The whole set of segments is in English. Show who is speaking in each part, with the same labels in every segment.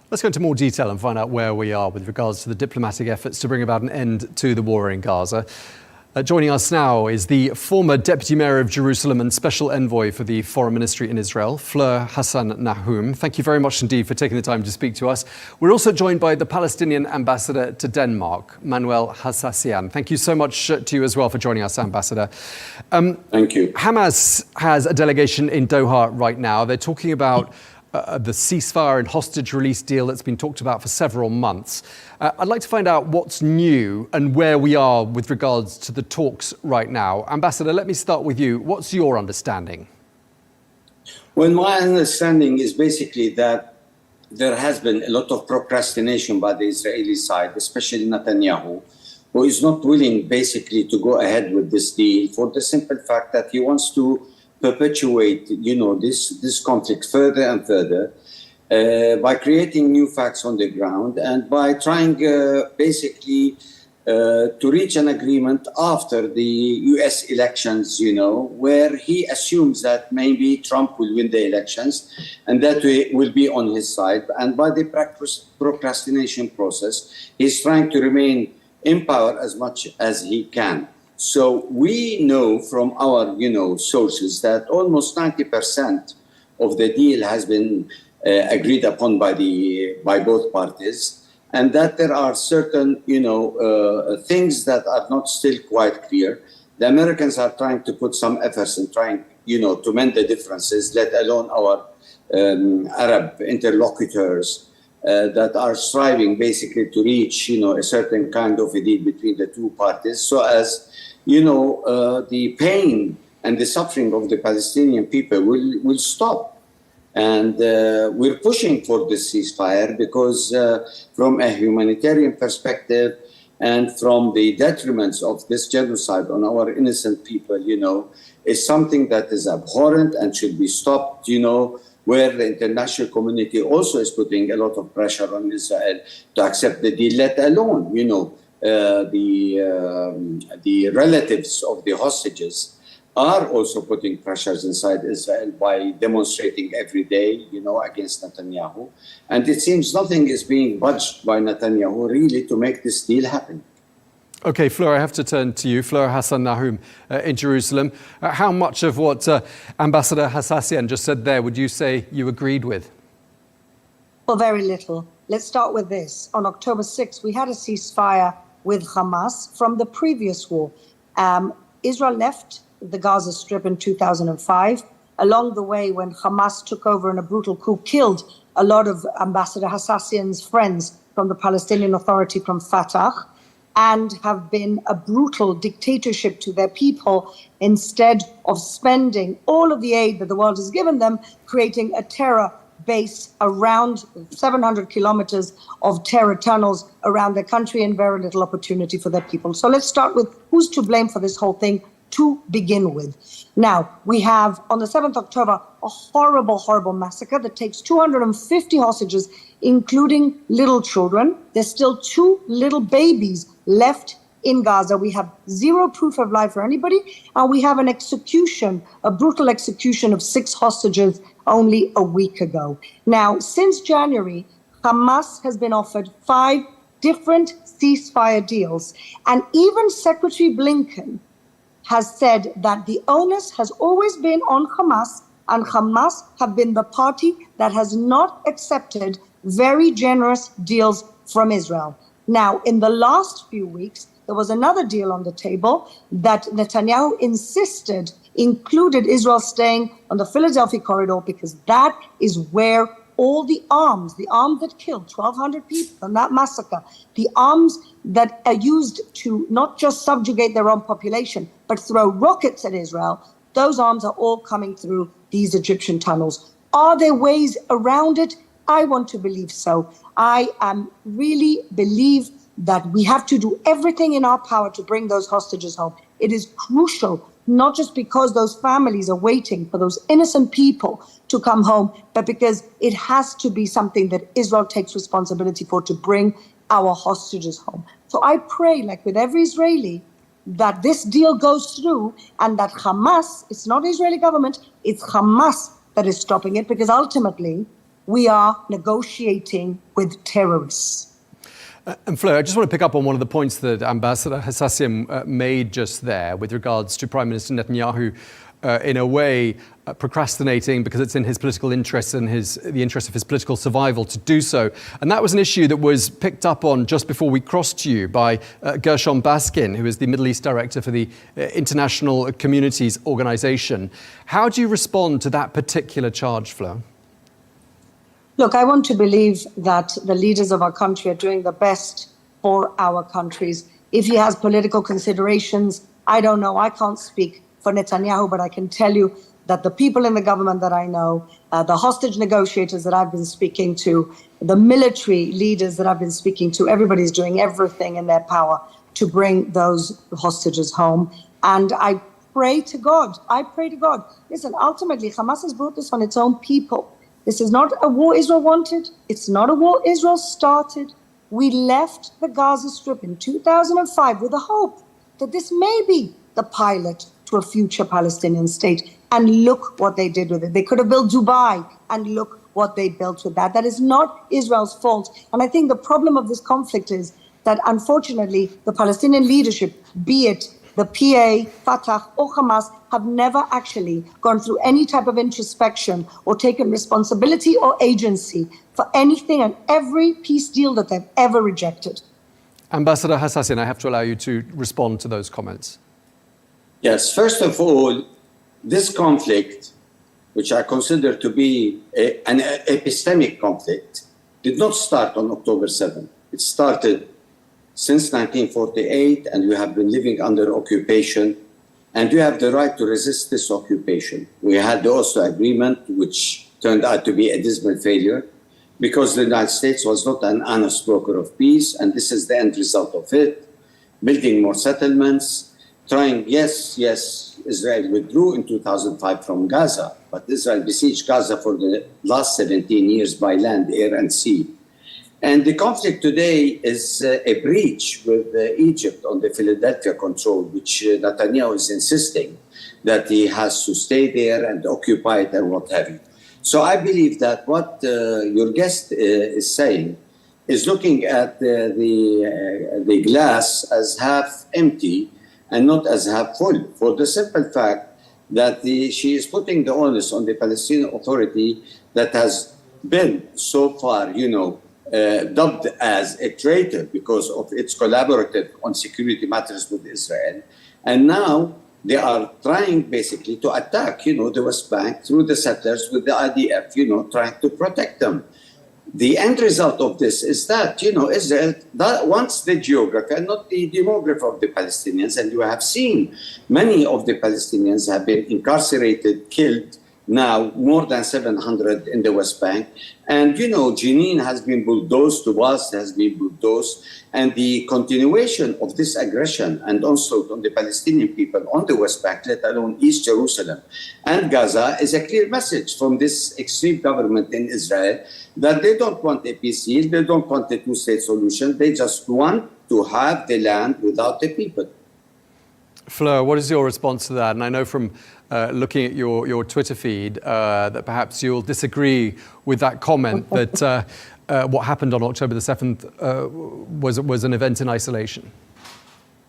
Speaker 1: Let's go into more detail and find out where we are with regards to the diplomatic efforts to bring about an end to the war in Gaza. Joining us now is the former Deputy Mayor of Jerusalem and Special Envoy for the Foreign Ministry in Israel, Fleur Hassan-Nahoum. Thank you very much indeed for taking the time to speak to us. We're also joined by the Palestinian Ambassador to Denmark, Manuel Hassassian. Thank you so much to you as well for joining us, Ambassador.
Speaker 2: Thank you.
Speaker 1: Hamas has a delegation in Doha right now. They're talking about the ceasefire and hostage release deal that's been talked about for several months. I'd like to find out what's new and where we are with regards to the talks right now. Ambassador, let me start with you. What's your understanding?
Speaker 2: Well, my understanding is basically that there has been a lot of procrastination by the Israeli side, especially Netanyahu, who is not willing basically to go ahead with this deal for the simple fact that he wants to perpetuate, this conflict further and further by creating new facts on the ground and by trying basically to reach an agreement after the US elections, where he assumes that maybe Trump will win the elections and that will be on his side. And by the procrastination process, he's trying to remain in power as much as he can. So we know from our, sources that almost 90% of the deal has been agreed upon by both parties, and that there are certain, things that are not still quite clear. The Americans are trying to put some efforts in trying, to mend the differences, let alone our Arab interlocutors that are striving basically to reach, a certain kind of a deal between the two parties, so as the pain and the suffering of the Palestinian people will stop. And we're pushing for this ceasefire because from a humanitarian perspective and from the detriments of this genocide on our innocent people, is something that is abhorrent and should be stopped, where the international community also is putting a lot of pressure on Israel to accept the deal, let alone, the relatives of the hostages are also putting pressures inside Israel by demonstrating every day, against Netanyahu. And it seems nothing is being budged by Netanyahu really to make this deal happen.
Speaker 1: Okay, Fleur, I have to turn to you. Fleur Hassan-Nahoum in Jerusalem. How much of what Ambassador Hassassian just said there would you say you agreed with?
Speaker 3: Well, very little. Let's start with this. On October 6th, we had a ceasefire with Hamas from the previous war. Israel left the Gaza Strip in 2005. Along the way, when Hamas took over in a brutal coup, killed a lot of Ambassador Hassassian's friends from the Palestinian Authority, from Fatah, and have been a brutal dictatorship to their people instead of spending all of the aid that the world has given them, creating a terror base around 700 kilometers of terror tunnels around their country and very little opportunity for their people. So let's start with who's to blame for this whole thing to begin with. Now, we have on the 7th October, a horrible, horrible massacre that takes 250 hostages, including little children. There's still 2 little babies left in Gaza. We have zero proof of life for anybody. And we have an execution, a brutal execution of 6 hostages only a week ago. Now, since January, Hamas has been offered 5 different ceasefire deals. And even Secretary Blinken has said that the onus has always been on Hamas, and Hamas have been the party that has not accepted very generous deals from Israel. Now, in the last few weeks, there was another deal on the table that Netanyahu insisted included Israel staying on the Philadelphia corridor because that is where all the arms that killed 1,200 people in that massacre, the arms that are used to not just subjugate their own population, but throw rockets at Israel, those arms are all coming through these Egyptian tunnels. Are there ways around it? I want to believe so. I really believe that we have to do everything in our power to bring those hostages home. It is crucial, not just because those families are waiting for those innocent people to come home, but because it has to be something that Israel takes responsibility for, to bring our hostages home. So I pray, like with every Israeli, that this deal goes through and that Hamas, it's not the Israeli government, it's Hamas that is stopping it, because ultimately we are negotiating with terrorists.
Speaker 1: And Fleur, I just want to pick up on one of the points that Ambassador Hassan-Nahoum made just there with regards to Prime Minister Netanyahu, in a way, procrastinating because it's in his political interest and the interest of his political survival to do so. And that was an issue that was picked up on just before we crossed to you by Gershon Baskin, who is the Middle East Director for the International Communities Organization. How do you respond to that particular charge, Fleur?
Speaker 3: Look, I want to believe that the leaders of our country are doing the best for our countries. If he has political considerations, I don't know. I can't speak for Netanyahu, but I can tell you that the people in the government that I know, the hostage negotiators that I've been speaking to, the military leaders that I've been speaking to, everybody's doing everything in their power to bring those hostages home. And I pray to God. Listen, ultimately, Hamas has brought this on its own people. This is not a war Israel wanted. It's not a war Israel started. We left the Gaza Strip in 2005 with the hope that this may be the pilot to a future Palestinian state. And look what they did with it. They could have built Dubai, and look what they built with that. That is not Israel's fault. And I think the problem of this conflict is that, unfortunately, the Palestinian leadership, be it the PA, Fatah, or Hamas, have never actually gone through any type of introspection or taken responsibility or agency for anything and every peace deal that they've ever rejected.
Speaker 1: Ambassador Hassan, I have to allow you to respond to those comments.
Speaker 2: Yes, first of all, this conflict, which I consider to be an epistemic conflict, did not start on October 7th. It started since 1948, and we have been living under occupation, and we have the right to resist this occupation. We had the Oslo Agreement, which turned out to be a dismal failure, because the United States was not an honest broker of peace, and this is the end result of it. Building more settlements, trying, yes, Israel withdrew in 2005 from Gaza, but Israel besieged Gaza for the last 17 years by land, air, and sea. And the conflict today is a breach with Egypt on the Philadelphia Control, which Netanyahu is insisting that he has to stay there and occupy it and what have you. So I believe that what your guest is saying is looking at the glass as half empty and not as half full, for the simple fact that she is putting the onus on the Palestinian Authority that has been so far, dubbed as a traitor because of its collaborative on security matters with Israel. And now they are trying basically to attack, the West Bank through the settlers with the IDF, trying to protect them. The end result of this is that, Israel wants the geography and not the demography of the Palestinians. And you have seen many of the Palestinians have been incarcerated, killed, now more than 700 in the West Bank. And, Jenin has been bulldozed, Tubas has been bulldozed. And the continuation of this aggression and onslaught on the Palestinian people on the West Bank, let alone East Jerusalem and Gaza, is a clear message from this extreme government in Israel that they don't want a peace deal, they don't want a two-state solution, they just want to have the land without the people.
Speaker 1: Fleur, what is your response to that? And I know from looking at your Twitter feed that perhaps you'll disagree with that comment that what happened on October the 7th was an event in isolation.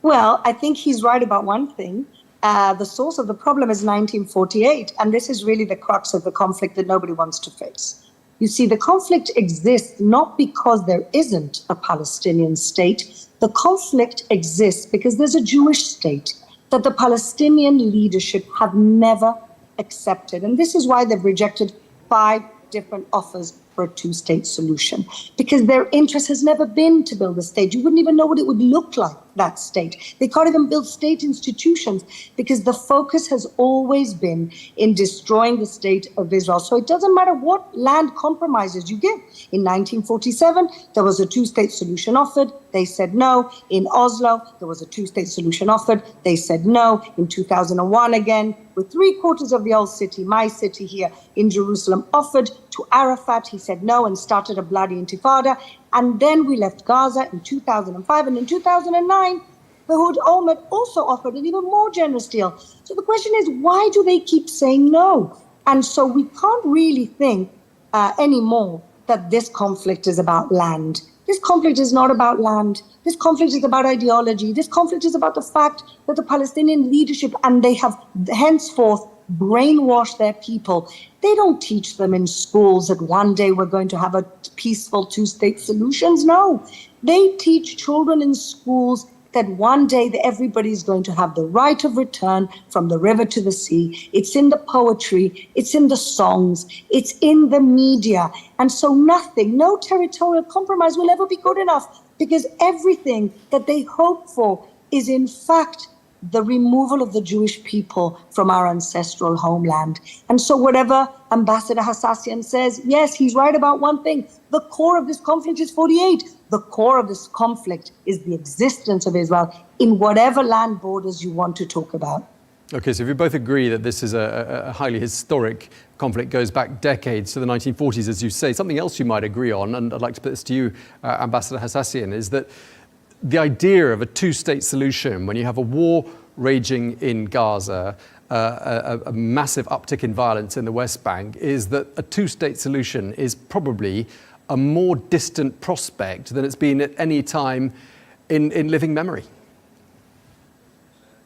Speaker 3: Well, I think he's right about one thing. The source of the problem is 1948, and this is really the crux of the conflict that nobody wants to face. You see, the conflict exists not because there isn't a Palestinian state. The conflict exists because there's a Jewish state that the Palestinian leadership have never accepted. And this is why they've rejected 5 different offers for a two-state solution, because their interest has never been to build a state. You wouldn't even know what it would look like, that state. They can't even build state institutions because the focus has always been in destroying the state of Israel. So it doesn't matter what land compromises you give. In 1947, there was a two-state solution offered. They said no. In Oslo, there was a two-state solution offered. They said no. In 2001 again, with 3/4 of the old city, my city here in Jerusalem, offered to Arafat. He said no and started a bloody intifada. And then we left Gaza in 2005. And in 2009, Ehud Olmert also offered an even more generous deal. So the question is, why do they keep saying no? And so we can't really think anymore that this conflict is about land. This conflict is not about land. This conflict is about ideology. This conflict is about the fact that the Palestinian leadership, and they have henceforth brainwashed their people. They don't teach them in schools that one day we're going to have a peaceful two-state solutions. No, they teach children in schools that one day everybody's going to have the right of return from the river to the sea. It's in the poetry, it's in the songs, it's in the media. And so nothing, no territorial compromise will ever be good enough, because everything that they hope for is in fact the removal of the Jewish people from our ancestral homeland. And so whatever Ambassador Hassan says, yes, he's right about one thing. The core of this conflict is 48. The core of this conflict is the existence of Israel in whatever land borders you want to talk about.
Speaker 1: Okay, so if you both agree that this is a highly historic conflict, goes back decades to the 1940s, as you say, something else you might agree on, and I'd like to put this to you, Ambassador Hassan, is that the idea of a two-state solution, when you have a war raging in Gaza, a massive uptick in violence in the West Bank, is that a two-state solution is probably a more distant prospect than it's been at any time in living memory.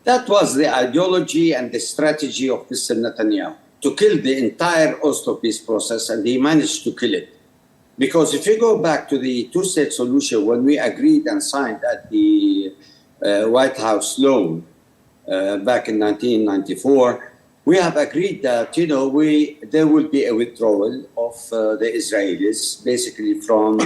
Speaker 2: That was the ideology and the strategy of Mr. Netanyahu, to kill the entire Oslo peace process, and he managed to kill it. Because if you go back to the two-state solution, when we agreed and signed at the White House loan back in 1994, we have agreed that, there will be a withdrawal of the Israelis, basically from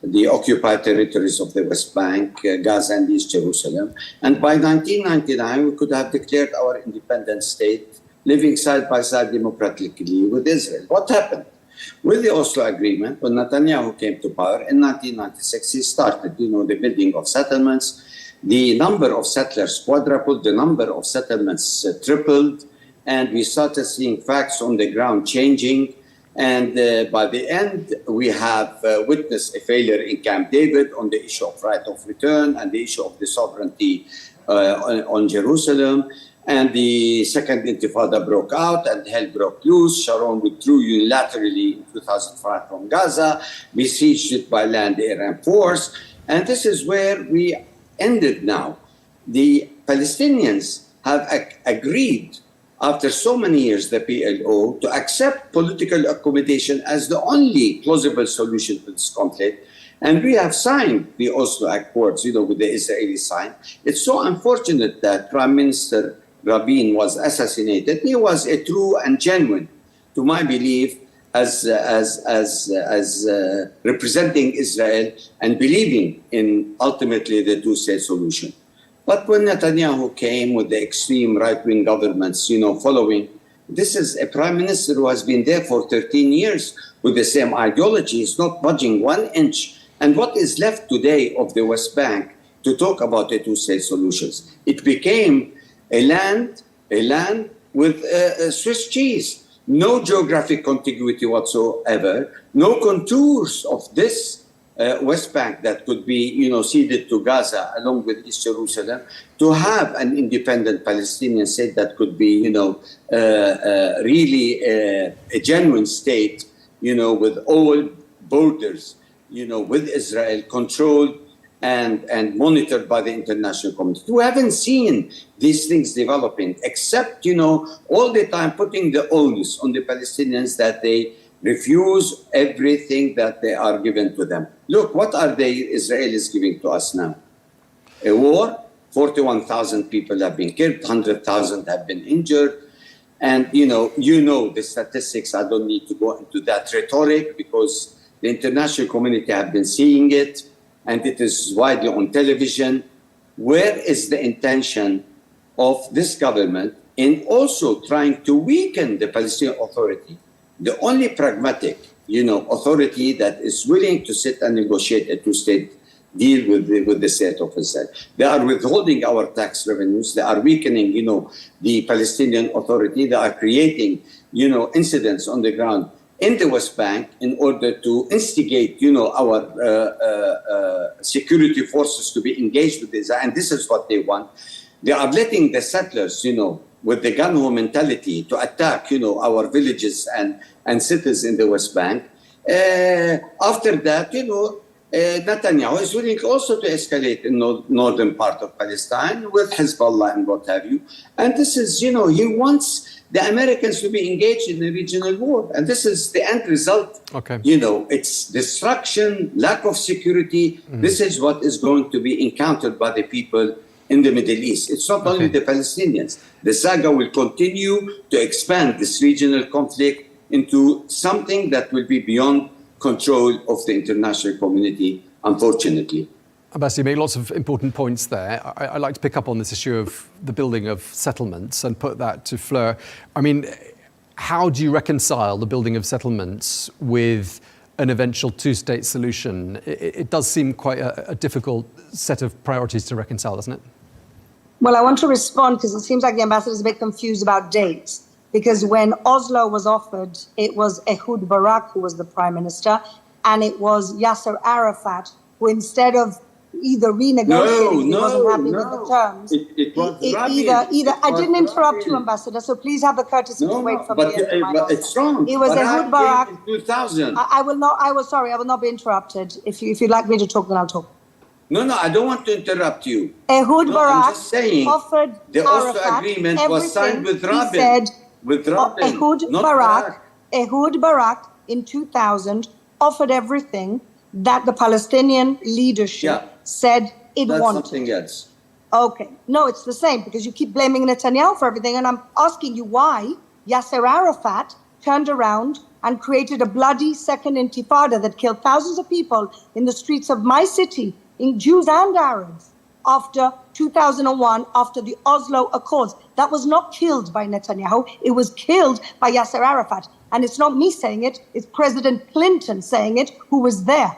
Speaker 2: the occupied territories of the West Bank, Gaza and East Jerusalem. And by 1999, we could have declared our independent state, living side by side democratically with Israel. What happened? With the Oslo Agreement, when Netanyahu came to power in 1996, he started, the building of settlements. The number of settlers quadrupled, the number of settlements tripled, and we started seeing facts on the ground changing. And by the end, we have witnessed a failure in Camp David on the issue of right of return and the issue of the sovereignty on Jerusalem. And the Second Intifada broke out and hell broke loose. Sharon withdrew unilaterally in 2005 from Gaza, besieged it by land, air, and force. And this is where we ended now. The Palestinians have agreed, after so many years, the PLO, to accept political accommodation as the only plausible solution to this conflict. And we have signed the Oslo Accords, with the Israeli side. It's so unfortunate that Prime Minister Rabin was assassinated. He was a true and genuine, to my belief, as representing Israel and believing in ultimately the two-state solution. But when Netanyahu came with the extreme right-wing governments, following, this is a prime minister who has been there for 13 years with the same ideology. He's not budging 1 inch. And what is left today of the West Bank to talk about the two-state solutions? It became a land with Swiss cheese, no geographic contiguity whatsoever, no contours of this West Bank that could be, ceded to Gaza along with East Jerusalem, to have an independent Palestinian state that could be, really a genuine state, with all borders, with Israel controlled and monitored by the international community. We haven't seen these things developing, except, all the time putting the onus on the Palestinians that they refuse everything that they are given to them. Look, what are the Israelis giving to us now? A war, 41,000 people have been killed, 100,000 have been injured. And, the statistics, I don't need to go into that rhetoric because the international community have been seeing it, and it is widely on television. Where is the intention of this government in also trying to weaken the Palestinian Authority, the only pragmatic, authority that is willing to sit and negotiate a two-state deal with the state of Israel? They are withholding our tax revenues. They are weakening, the Palestinian Authority. They are creating, incidents on the ground in the West Bank in order to instigate, our security forces to be engaged with Israel. And this is what they want. They are letting the settlers, with the gun-ho mentality to attack, our villages and and cities in the West Bank. After that, Netanyahu is willing also to escalate in northern part of Palestine with Hezbollah and what have you. And this is, he wants the Americans to be engaged in a regional war. And this is the end result.
Speaker 1: Okay.
Speaker 2: It's destruction, lack of security. This is what is going to be encountered by the people in the Middle East. It's not only the Palestinians. The saga will continue to expand this regional conflict into something that will be beyond control of the international community, unfortunately.
Speaker 1: Ambassador, you make lots of important points there. I'd like to pick up on this issue of the building of settlements and put that to Fleur. I mean, how do you reconcile the building of settlements with an eventual two-state solution? It does seem quite a difficult set of priorities to reconcile, doesn't it?
Speaker 3: Well, I want to respond because it seems like the ambassador is a bit confused about dates. Because when Oslo was offered, it was Ehud Barak who was the prime minister, and it was Yasser Arafat who, instead of either renegotiating, he wasn't happy with the terms.
Speaker 2: It was
Speaker 3: I didn't interrupt you, Ambassador, so please have the courtesy to wait for me.
Speaker 2: But it's wrong.
Speaker 3: It was Ehud Barak.
Speaker 2: In 2000.
Speaker 3: I will not be interrupted. If you'd like me to talk, then I'll talk.
Speaker 2: No, I don't want to interrupt you.
Speaker 3: Ehud Barak
Speaker 2: offered the Oslo agreement was signed with Rabin.
Speaker 3: Ehud Barak in 2000 offered everything that the Palestinian leadership said it wanted.
Speaker 2: That's something else.
Speaker 3: Okay. No, it's the same because you keep blaming Netanyahu for everything. And I'm asking you why Yasser Arafat turned around and created a bloody second intifada that killed thousands of people in the streets of my city, in Jews and Arabs, after 2001, after the Oslo Accords. That was not killed by Netanyahu. It was killed by Yasser Arafat. And it's not me saying it, it's President Clinton saying it, who was there.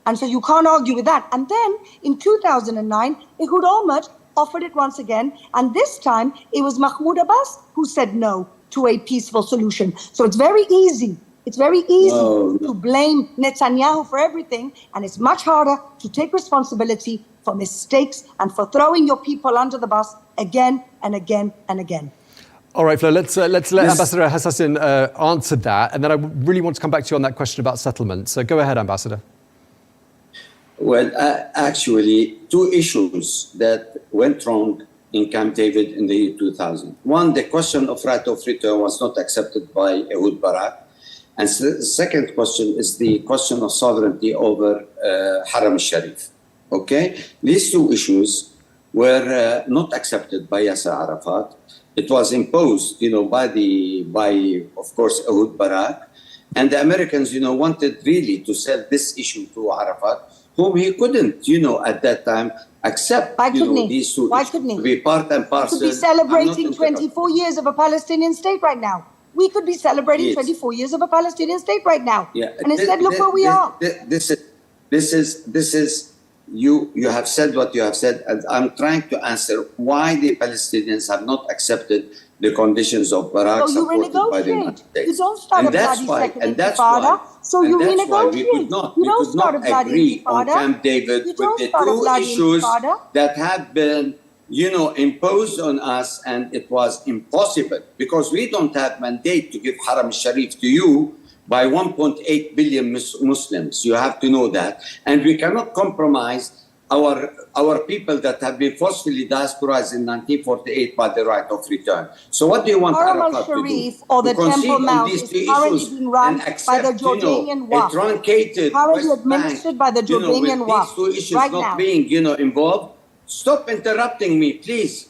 Speaker 3: And so you can't argue with that. And then in 2009, Ehud Olmert offered it once again. And this time it was Mahmoud Abbas who said no to a peaceful solution. So it's very easy. It's very easy to blame Netanyahu for everything. And it's much harder to take responsibility for mistakes and for throwing your people under the bus again and again and again.
Speaker 1: All right, Fleur, let's let Ambassador Hassan answer that. And then I really want to come back to you on that question about settlements. So go ahead, Ambassador.
Speaker 2: Well, actually, two issues that went wrong in Camp David in the year 2000. One, the question of right of return was not accepted by Ehud Barak. And the second question is the question of sovereignty over Haram al-Sharif. Okay? These two issues were not accepted by Yasser Arafat. It was imposed, by of course, Ehud Barak. And the Americans, wanted really to sell this issue to Arafat, whom he couldn't, at that time, accept, these two issues to be part and parcel.
Speaker 3: We could be celebrating 24 years of a Palestinian state right now. We could be celebrating 24 years of a Palestinian state right now.
Speaker 2: Yeah.
Speaker 3: And instead, look where we are.
Speaker 2: This is you have said what you have said, and I'm trying to answer why the Palestinians have not accepted the conditions of Barak supported by the United States.
Speaker 3: You don't start a bloody second intifada, so you renegotiate.
Speaker 2: We could not agree on Camp David with the two issues that have been imposed on us, and it was impossible because we don't have mandate to give Haram al-Sharif to you by 1.8 billion Muslims. You have to know that. And we cannot compromise our people that have been forcefully diasporized in 1948 by the right of return. So what do you want Arafat to do?
Speaker 3: Or the Temple Mount is currently being run by the Jordanian Waqf. Currently administered by the Jordanian Waqf.
Speaker 2: These two issues not being, involved. Stop interrupting me, please.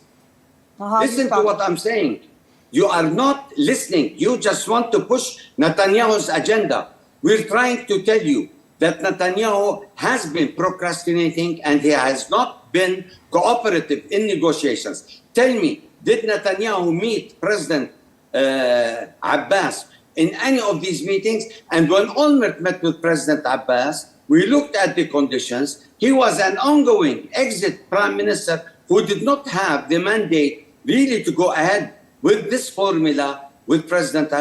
Speaker 2: Listen to what I'm saying. You are not listening. You just want to push Netanyahu's agenda. We're trying to tell you that Netanyahu has been procrastinating and he has not been cooperative in negotiations. Tell me, did Netanyahu meet President Abbas in any of these meetings? And when Olmert met with President Abbas, we looked at the conditions. He was an ongoing exit prime minister who did not have the mandate really to go ahead with this formula with President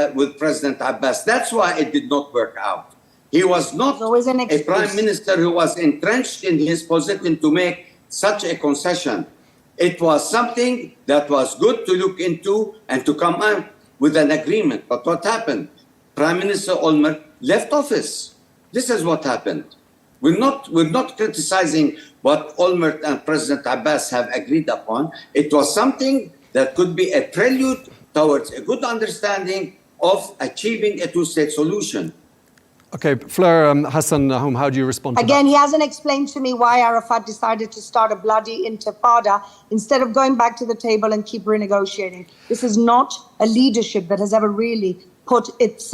Speaker 2: Abbas. That's why it did not work out. He was not a prime minister who was entrenched in his position to make such a concession. It was something that was good to look into and to come out with an agreement. But what happened? Prime Minister Olmert left office. This is what happened. We're not criticizing what Olmert and President Abbas have agreed upon. It was something that could be a prelude towards a good understanding of achieving a two-state solution.
Speaker 1: Okay, Fleur, Hassan-Nahoum, how do you respond to
Speaker 3: Again,
Speaker 1: that?
Speaker 3: he hasn't explained to me why Arafat decided to start a bloody intifada instead of going back to the table and keep renegotiating. This is not a leadership that has ever really put its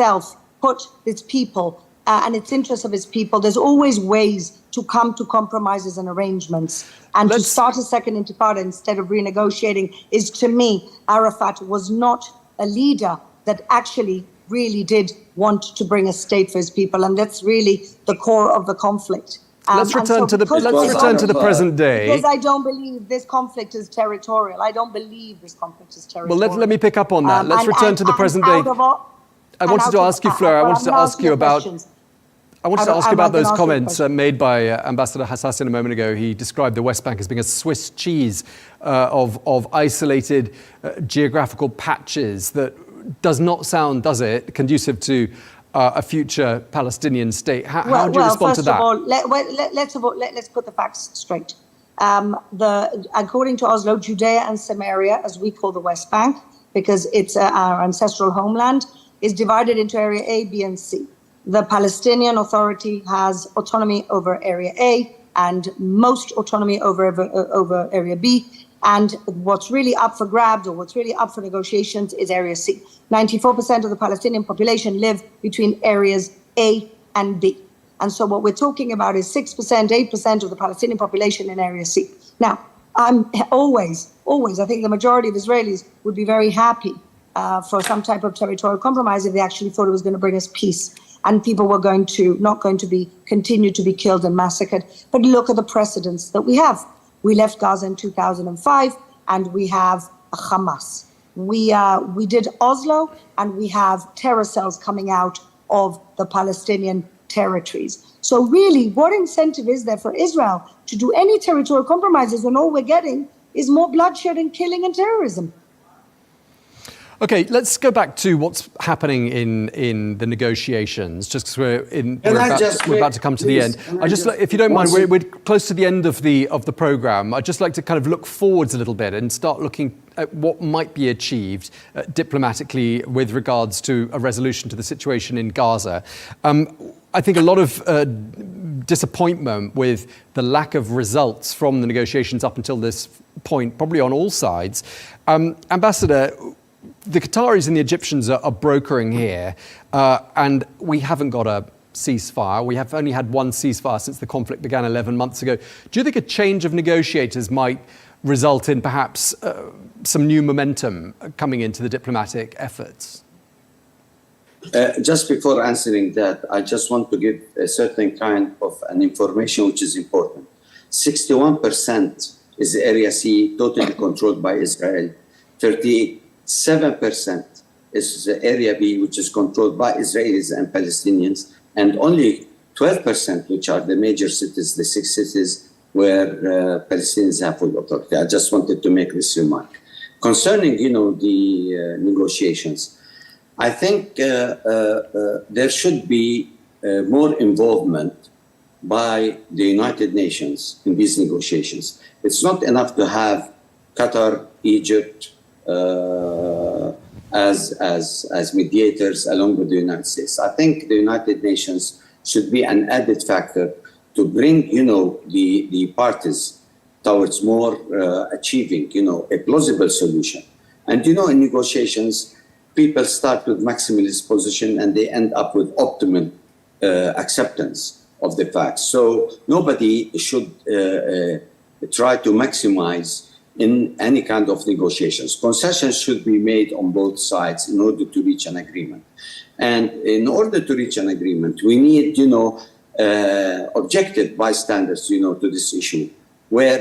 Speaker 3: people and its interests of its people. There's always ways to come to compromises and arrangements. And to start a second intifada instead of renegotiating is, to me, Arafat was not a leader that actually really did want to bring a state for his people, and that's really the core of the conflict.
Speaker 1: Let's return to the present day.
Speaker 3: Because I don't believe this conflict is territorial. I don't believe this conflict is territorial.
Speaker 1: Well, let me pick up on that. Let's return to the present day. I wanted to ask you, Fleur, I wanted to ask you about those comments made by Ambassador Hassan a moment ago. He described the West Bank as being a Swiss cheese of isolated geographical patches that does not sound, does it, conducive to a future Palestinian state. How do you respond to that?
Speaker 3: First of all, let's put the facts straight. According to Oslo, Judea and Samaria, as we call the West Bank, because it's our ancestral homeland, is divided into Area A, B, and C. The Palestinian Authority has autonomy over Area A and most autonomy over Area B. And what's really up for grabs, or what's really up for negotiations, is Area C. 94% of the Palestinian population live between areas A and B. And so what we're talking about is 6%, 8% of the Palestinian population in Area C. Now, I'm always, I think the majority of Israelis would be very happy for some type of territorial compromise if they actually thought it was going to bring us peace and people were not going to continue to be killed and massacred. But look at the precedents that we have. We left Gaza in 2005, and we have Hamas. We did Oslo, and we have terror cells coming out of the Palestinian territories. So really, what incentive is there for Israel to do any territorial compromises when all we're getting is more bloodshed and killing and terrorism?
Speaker 1: Okay, let's go back to what's happening in the negotiations, just because we're about to come to the end. If you don't mind, we're close to the end of the program. I'd just like to kind of look forwards a little bit and start looking at what might be achieved diplomatically with regards to a resolution to the situation in Gaza. I think a lot of disappointment with the lack of results from the negotiations up until this point, probably on all sides. Ambassador, the Qataris and the Egyptians are brokering here, and we haven't got a ceasefire. We have only had one ceasefire since the conflict began 11 months ago. Do you think a change of negotiators might result in perhaps some new momentum coming into the diplomatic efforts?
Speaker 2: Just before answering that, I just want to give a certain kind of an information which is important. 61% is Area C, totally controlled by Israel. 37% is the Area B, which is controlled by Israelis and Palestinians, and only 12%, which are the major cities, the 6 cities where Palestinians have full authority. I just wanted to make this remark. Concerning, the negotiations, I think there should be more involvement by the United Nations in these negotiations. It's not enough to have Qatar, Egypt, as mediators along with the United States. I think the United Nations should be an added factor to bring, the parties towards more achieving, a plausible solution. And, in negotiations, people start with maximalist position and they end up with optimal acceptance of the facts. So nobody should try to maximize in any kind of negotiations. Concessions should be made on both sides in order to reach an agreement. And in order to reach an agreement, we need, objective bystanders, to this issue, where,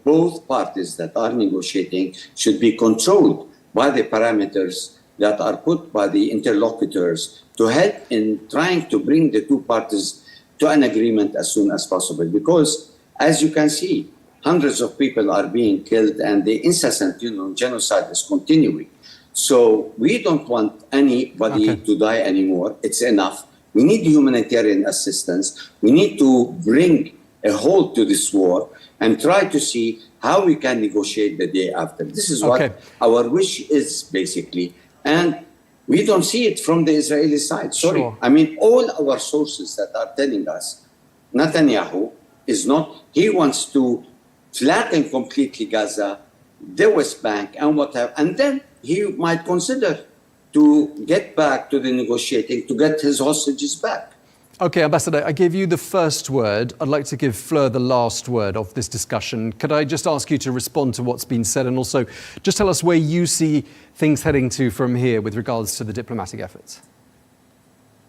Speaker 2: both parties that are negotiating should be controlled by the parameters that are put by the interlocutors to help in trying to bring the two parties to an agreement as soon as possible. Because, as you can see, hundreds of people are being killed and the incessant, genocide is continuing. So we don't want anybody to die anymore. It's enough. We need humanitarian assistance. We need to bring a halt to this war and try to see how we can negotiate the day after. This is what our wish is, basically. And we don't see it from the Israeli side. Sorry.
Speaker 1: Sure.
Speaker 2: I mean, all our sources that are telling us Netanyahu is not, he wants to flatten completely Gaza, the West Bank, and whatever. And then he might consider to get back to the negotiating, to get his hostages back.
Speaker 1: Okay, Ambassador, I gave you the first word. I'd like to give Fleur the last word of this discussion. Could I just ask you to respond to what's been said and also just tell us where you see things heading to from here with regards to the diplomatic efforts?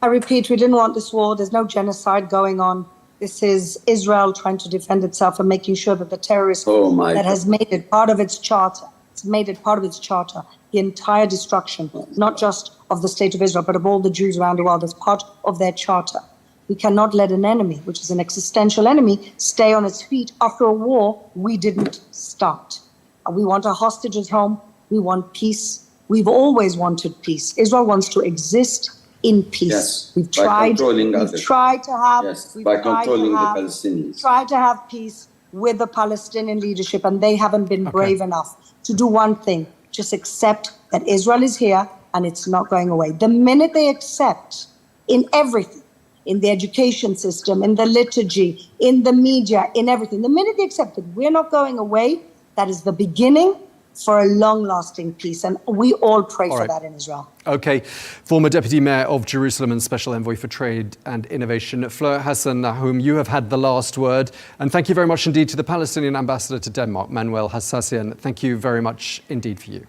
Speaker 3: I repeat, we didn't want this war. There's no genocide going on. This is Israel trying to defend itself and making sure that the terrorist that has made it part of its charter, the entire destruction, not just of the state of Israel, but of all the Jews around the world as part of their charter. We cannot let an enemy, which is an existential enemy, stay on its feet after a war we didn't start. We want our hostages home. We want peace. We've always wanted peace. Israel wants to exist in peace.
Speaker 2: Yes,
Speaker 3: we've tried to have peace with the Palestinian leadership, and they haven't been brave enough to do one thing: just accept that Israel is here and it's not going away. The minute they accept in everything, in the education system, in the liturgy, in the media, in everything, the minute they accept that we're not going away, that is the beginning for a long-lasting peace. And we all pray for that in Israel.
Speaker 1: Okay. Former Deputy Mayor of Jerusalem and Special Envoy for Trade and Innovation, Fleur Hassan-Nahoum, you have had the last word. And thank you very much indeed to the Palestinian ambassador to Denmark, Manuel Hassassian. Thank you very much indeed for you.